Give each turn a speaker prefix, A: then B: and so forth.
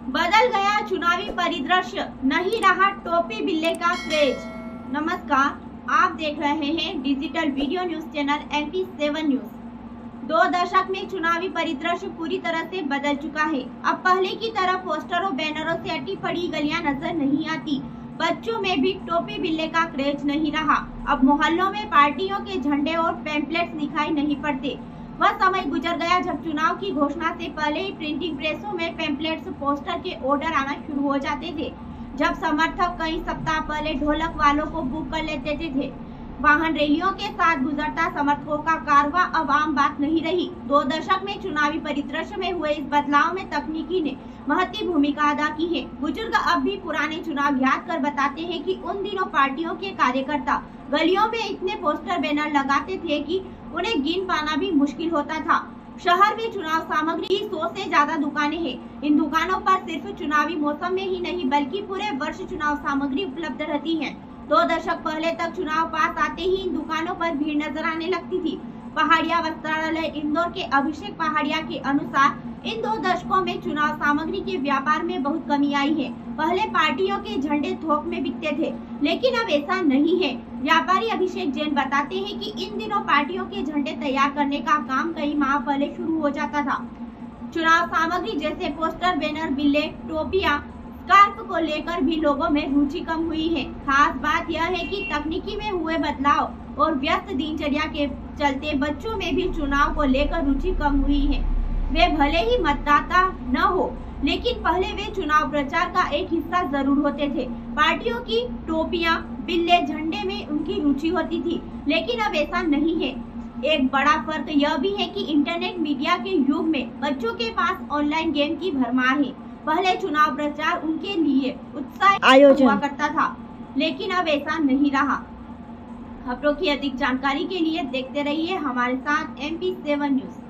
A: बदल गया चुनावी परिदृश्य, नहीं रहा टोपी बिल्ले का क्रेज। नमस्कार, आप देख रहे हैं digital video news channel MP7 news. 2 दशक में चुनावी परिदृश्य पूरी तरह से बदल चुका है। अब पहले की तरह पोस्टरों बैनरों से अटी पड़ी गलियां नजर नहीं आती। बच्चों में भी टोपी बिल्ले का क्रेज नहीं रहा। अब मोहल्लों में पार्टियों के झंडे और पैम्पलेट्स दिखाई नहीं पड़ते। वह समय गुजर गया जब चुनाव की घोषणा से पहले ही प्रिंटिंग प्रेसों में पैम्पलेट्स पोस्टर के ऑर्डर आना शुरू हो जाते थे। जब समर्थक कई सप्ताह पहले ढोलक वालों को बुक कर लेते थे। वाहन रैलियों के साथ गुजरता समर्थकों का कारवां अब आम बात नहीं रही। 2 दशक में चुनावी परिदृश्य में हुए इस बदलाव में तकनीकी ने महत्वपूर्ण भूमिका अदा की है। बुजुर्ग अब भी पुराने चुनाव याद कर बताते हैं कि उन दिनों पार्टियों के कार्यकर्ता गलियों में इतने पोस्टर बैनर लगाते थे कि उन्हें गिन पाना भी मुश्किल होता था। शहर में चुनाव सामग्री की 100 से ज्यादा दुकानें हैं। इन दुकानों पर सिर्फ चुनावी मौसम में ही नहीं बल्कि पूरे वर्ष चुनाव सामग्री उपलब्ध रहती है। 2 दशक पहले तक चुनाव पास आते ही इन दुकानों पर भीड़ नजर आने लगती थी। पहाड़िया वस्त्रालय इंदौर के अभिषेक पहाड़िया के अनुसार इन 2 दशकों में चुनाव सामग्री के व्यापार में बहुत कमी आई है। पहले पार्टियों के झंडे थोक में बिकते थे, लेकिन अब ऐसा नहीं है। व्यापारी अभिषेक जैन बताते हैं कि इन दिनों पार्टियों के झंडे तैयार करने का काम कई माह पहले शुरू हो जाता था। चुनाव सामग्री जैसे पोस्टर, बैनर, बिल्ले, टोपियां, स्कार्फ को लेकर भी लोगों में रुचि कम हुई है। खास बात यह है कि तकनीकी में हुए बदलाव और व्यस्त दिनचर्या के चलते बच्चों में भी चुनाव को लेकर रुचि कम हुई है। वे भले ही मतदाता न हो, लेकिन पहले वे चुनाव प्रचार का एक हिस्सा जरूर होते थे। पार्टियों की टोपियां, बिल्ले, झंडे में उनकी रुचि होती थी, लेकिन अब ऐसा नहीं है। एक बड़ा फर्क यह भी है कि इंटरनेट मीडिया के युग में बच्चों के पास ऑनलाइन गेम की भरमार है। पहले चुनाव प्रचार उनके लिए उत्साह आयोजन हुआ करता था, लेकिन अब ऐसा नहीं रहा। खबरों की अधिक जानकारी के लिए देखते रहिए हमारे साथ MP7 न्यूज।